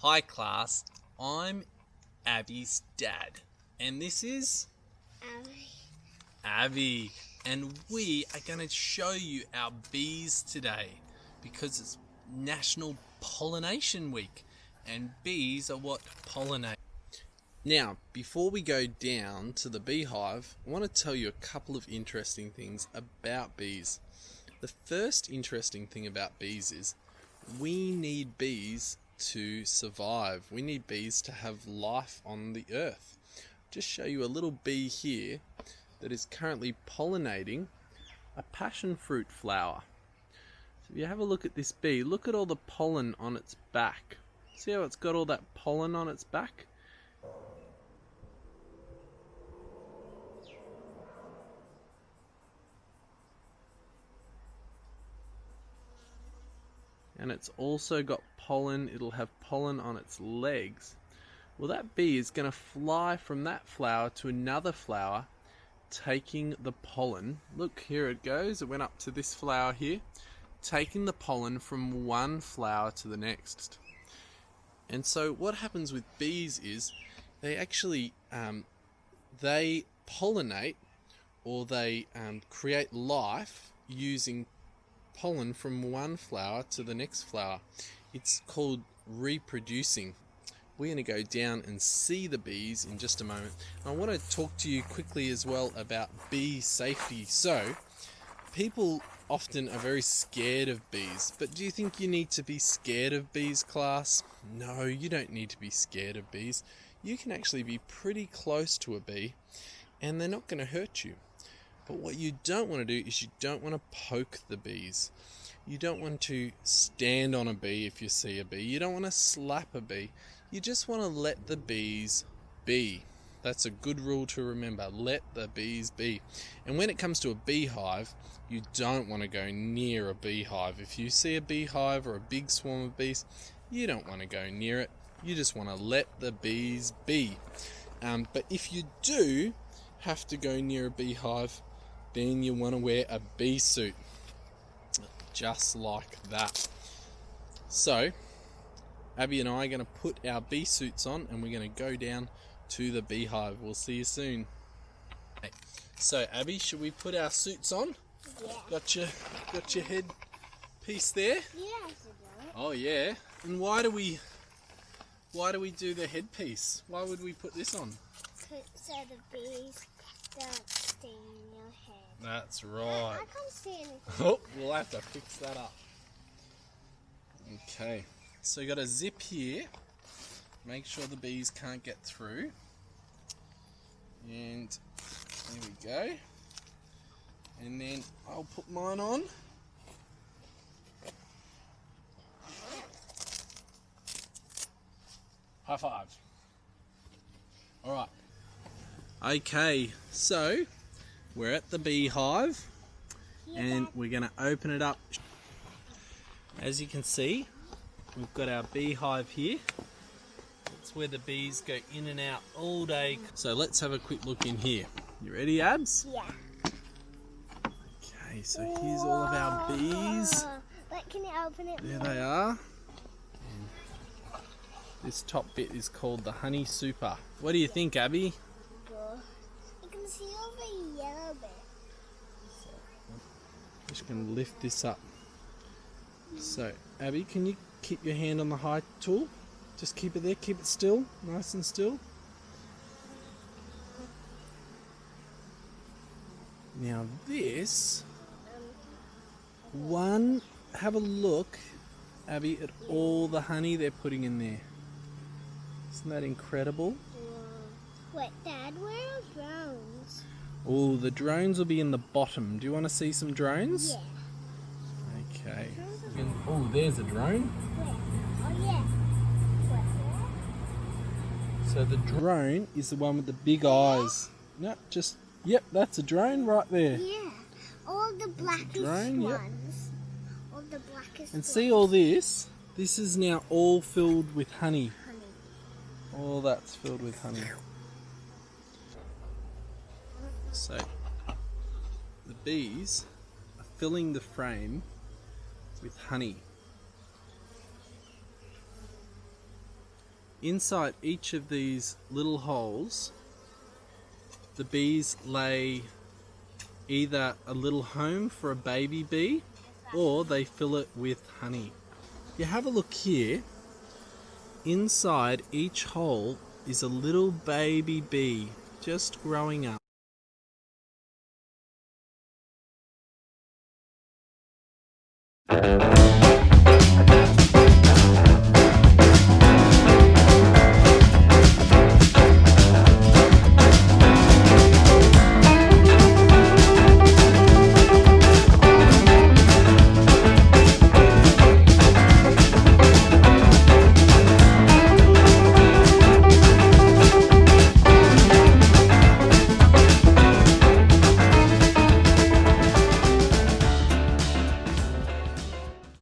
Hi class, I'm Abby's dad, and this is Abby, and we are going to show you our bees today because it's National Pollination Week, and bees are what pollinate. Now, before we go down to the beehive, I want to tell you a couple of interesting things about bees. The first interesting thing about bees is we need bees to survive. We need bees to have life on the earth. Just show you a little bee here that is currently pollinating a passion fruit flower. So if you have a look at this bee, look at all the pollen on its back. See how it's got all that pollen on its back? And it's also got pollen, it'll have pollen on its legs. Well, that bee is going to fly from that flower to another flower, taking the pollen. Look, here it goes, it went up to this flower here, taking the pollen from one flower to the next. And so what happens with bees is they actually, they pollinate, or they create life using pollen from one flower to the next flower. It's called reproducing. We're going to go down and see the bees in just a moment. I want to talk to you quickly as well about bee safety. So, people often are very scared of bees, but do you think you need to be scared of bees, class? No, you don't need to be scared of bees. You can actually be pretty close to a bee and they're not going to hurt you. But what you don't want to do is you don't want to poke the bees. You don't want to stand on a bee if you see a bee. You don't want to slap a bee. You just want to let the bees be. That's a good rule to remember. Let the bees be. And when it comes to a beehive, you don't want to go near a beehive. If you see a beehive or a big swarm of bees, you don't want to go near it. You just want to let the bees be. But if you do have to go near a beehive, then you want to wear a bee suit, just like that. So, Abby and I are going to put our bee suits on and we're going to go down to the beehive. We'll see you soon. So, Abby, should we put our suits on? Yeah. Got your head piece there? Yeah, I should do it. Oh yeah. And why do we do the headpiece? Why would we put this on? So the bees don't sting your head. That's right. I can't see anything. Oh, we'll have to fix that up. Okay, so you got a zip here. Make sure the bees can't get through. And there we go. And then I'll put mine on. High five. All right. Okay, so we're at the beehive and we're going to open it up. As you can see, we've got our beehive here. That's where the bees go in and out all day. So let's have a quick look in here. You ready, Abs? Yeah. Okay, so here's all of our bees. Wait, can you open it? There they are. And this top bit is called the honey super. What do you think, Abby? You can see all the yellow bit. Just going to lift this up. So, Abby, can you keep your hand on the high tool? Just keep it there, keep it still, nice and still. Now this one, have a look, Abby, at all the honey they're putting in there. Isn't that incredible? Wait, Dad, where are drones? Oh, the drones will be in the bottom. Do you want to see some drones? Yeah. Okay. Oh, there's a drone. Wait. Oh, yeah. So the drone is the one with the big eyes. No, just, yep, that's a drone right there. Yeah. All the blackest drone, ones. Yep. All the blackest And ones. see all this? This is now all filled with honey. Honey. All that's filled with honey. So the bees are filling the frame with honey. Inside each of these little holes, the bees lay either a little home for a baby bee or they fill it with honey. You have a look here. Inside each hole is a little baby bee just growing up.